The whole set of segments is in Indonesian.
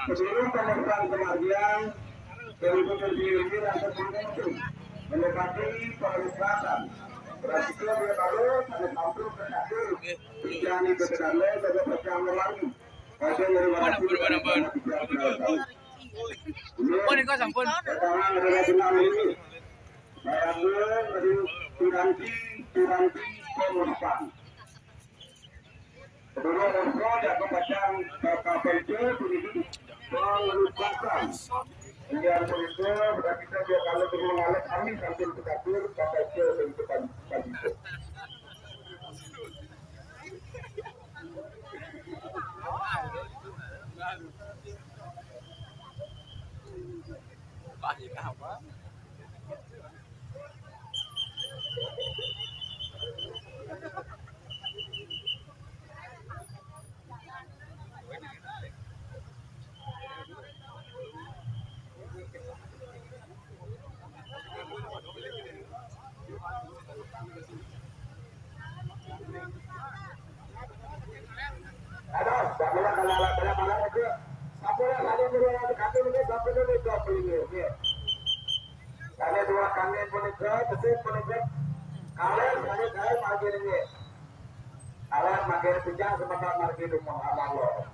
Seluruh pemegang pengajian dari pekerja rasa itu mendekati perwisatan. Berarti dia baru ada tampil ke satu, yang itu kedua juga percaya lagi. Ada dari mana pun Pun kau sampun. sekarang ada bilang ini. Saya ambil dari piranti penumpang. Kedua orang yang kepasang kapal itu melupakan. Yang itu berarti dia kalau berulang kami sambil terakhir kapal itu bentukan itu. Ada, kalau itu, apa yang ada di luar kami ini sampai ini double ini. Kami dua kami penuh, betul penuh. Kalian kami margin ini. Kalian margin pinjam sebentar margin rumah Allah.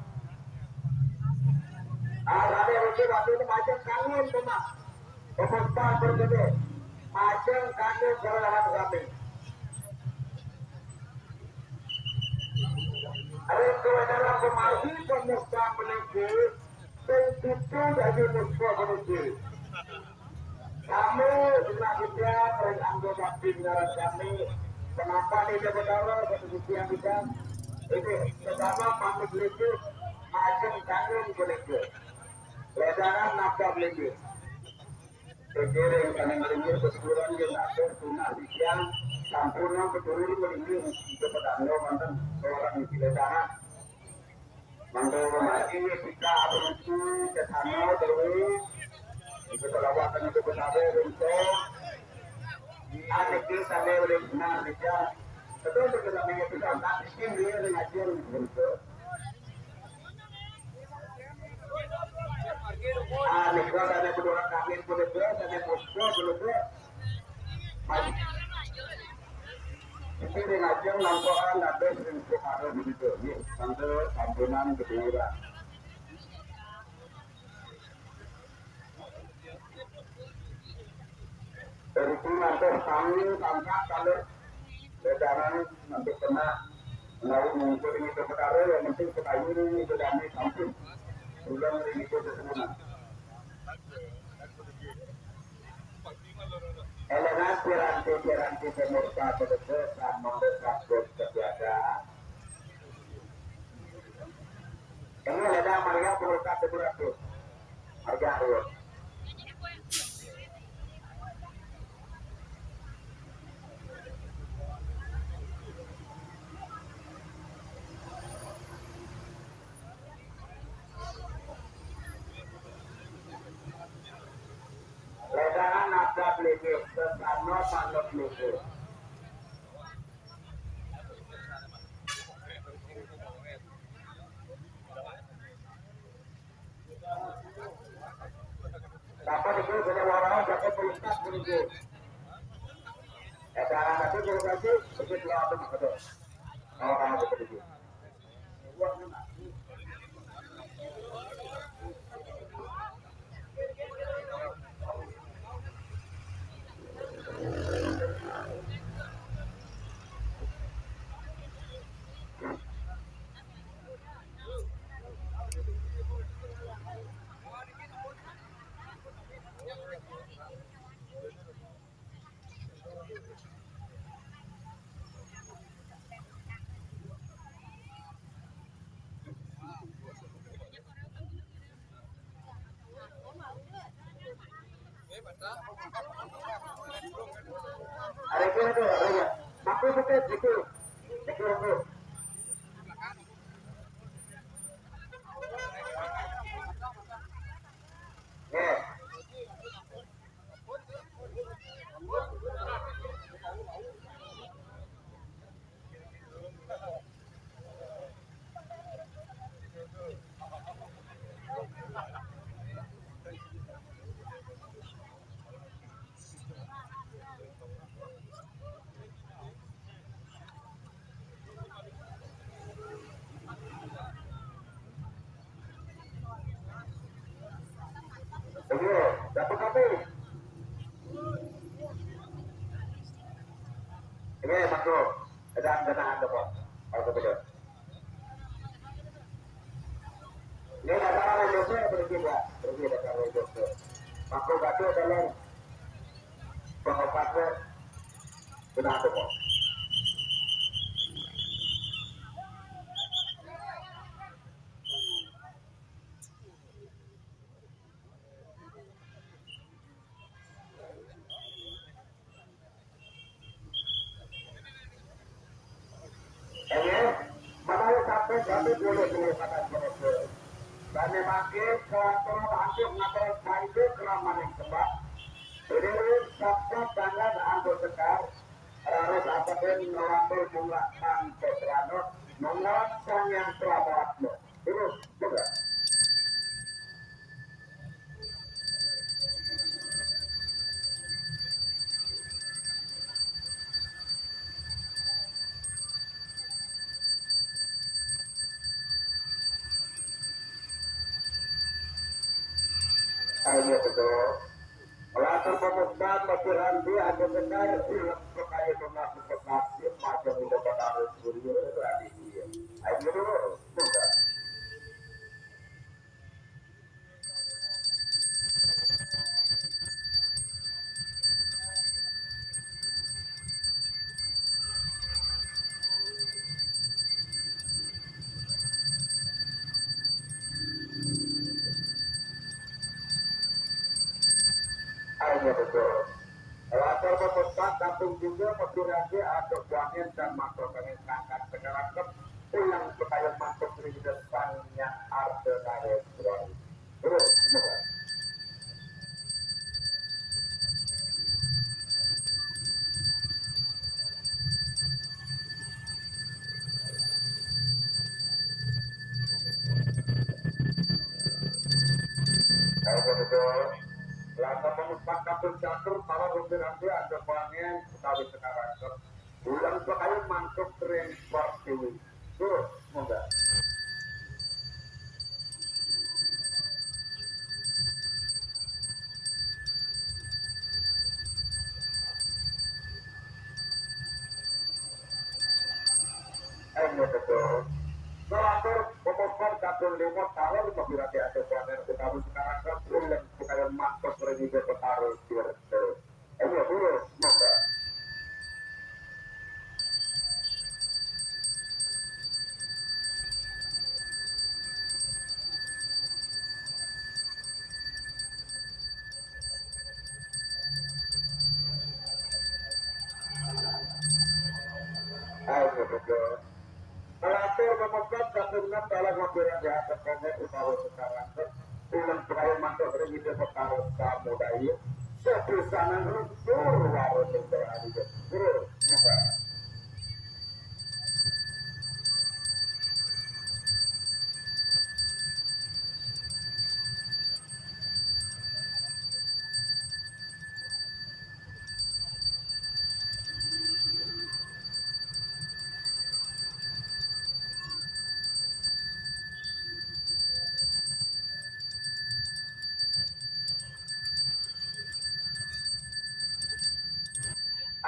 Ada itu waktu itu macam kalian cuma pemerintah berbeda. Macam kalian berlawan kami. Ada kebenaran pemahami pemuda menuju tentu dari musuh menuju. Kami juga kita anggota pimpinan kami. Kenapa ini saudara berdiskusi yang kita ini pertama kami belajar macam kalian belajar. Ledaran nafkah belajar. Segera yang kami belajar keseluruhan yang nafkah tunah siang sampurna keturunan belajar itu petanda mantan seorang di ledaran. Mantan mati kita berusaha ke sana terus. Itu kelawatan itu benar untuk anak kita boleh benar saja. Betul kita mengerti tak mungkin dia dengan dia untuk. Anak kita ada kedua kami boleh ber, ada posko boleh ber. Itu dengan dia laporan ada untuk ada begitu. Ini sampai sambunan kedua. Dari itu nanti kami tangkap kalau ledaran nanti kena menaruh muncul ini ke perkara yang penting sekali ini sudah kami samping ulang ini ke semua. Elemen piranti pemurka penduduk dan mendesak bersedia. Ini ledang Maria pemurka penduduk. Harga harus. Ledaran nafkah beliau, sesama panut beliau. Dapat itu sudah warna dapat perusak beliau. Ledaran itu berarti begitu apa betul? Orang begitu. Ada itu, ada. Aku suka itu. Itu. Ya. Maka batu adalah pengobatnya sudah ada kok. Mana sampai kami boleh mengatakan mereka. Dan makin kalau hancur ngapain kayu keraman yang sebab. Jadi sabda tangan ambil sekar. Harus apapun mengambil bunga sampai terano. Mengawasan yang selamat. Terus juga. Ayo betul. Melatar pemusnah masyarakat dia ada benar hilang sekali mengaku kekasih macam itu harus beliau berani dia. Ayo dulu, sudah. Ayo betul. Melatar pemusnah kampung juga masyarakat ada wanita dan masyarakat yang sangat sekarang pulang supaya masuk di depannya arti dari Surabaya. Terus, semoga. Ayo betul. Lata penumpang kapal catur para bergerak ada pangen sekali sekarang. Bulan sekali masuk transportasi. Terus, semoga. Ayo betul. Terakhir pemohon kapal 5 tahun berarti ada pangen sekali sekarang. Bulan sekali masuk transportasi bertaruh. Ayo terus, semoga. Ayo betul. Terakhir pemohon kapal 6 dalam memberikan jasa pangen utama sekarang. Bulan sekali masuk transportasi bertaruh samudaya. Sepesanan runtur warung yang berani. Terus, semoga.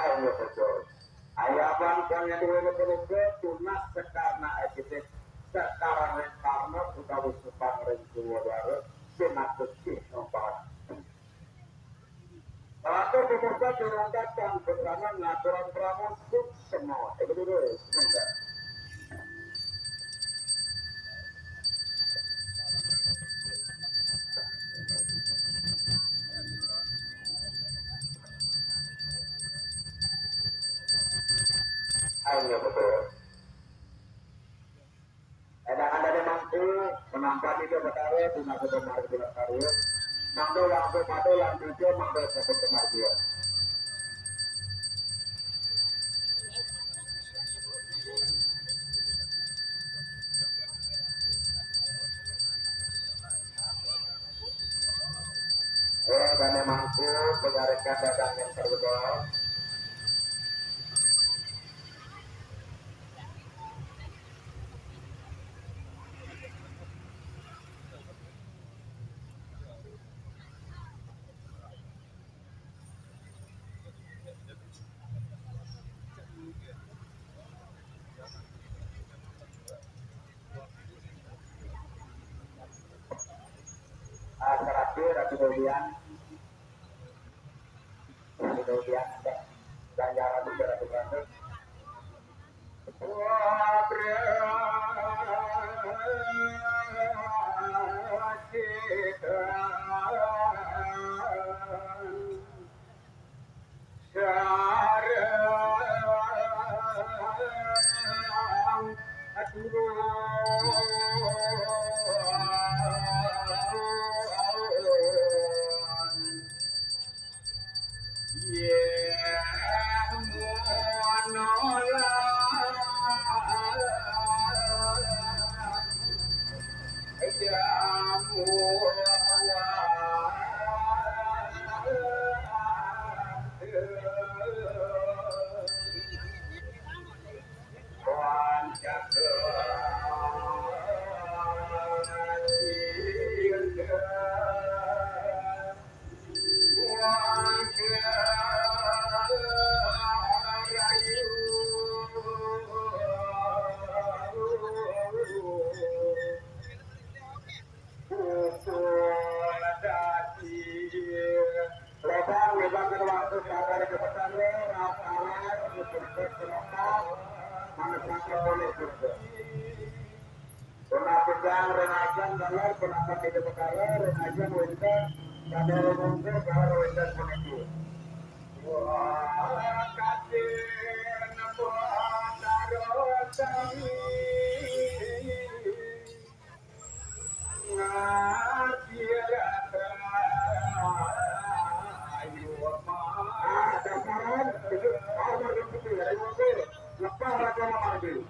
Ayo betul. Ayaban kanya dua betul tunas sekarang ekitek sekarang karena sudah usupang rentua baru senat kecil nomor. Atau pemirsa dilengkapkan bersama ngaturan pramusik semua. Itu dulu, enggak. Ayo betul. Ada mampu menampak itu berkarya, tidak benar benar karya. Mampu lampu mati lampu itu mampu dapat kemajuan. Dan mampu menyarankan dagang yang terbetul. Terakhir kemudian kemudian ganjaran beberapa bulan. Penapidang renajan dalam penampak hidup perkara renajan wanita pada umumnya kalau wanita menuju. Wah kasih nabuat darosami ngakirata ayu ma. Dasaran itu awal itu ya itu lepas raja marbi.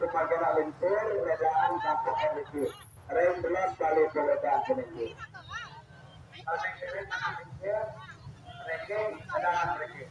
Magana Lentur, Redaan Kampung Edisi. Rem belas kali peledaan peniki. Asing kiri mana pinggir, ranking, kedalam ranking.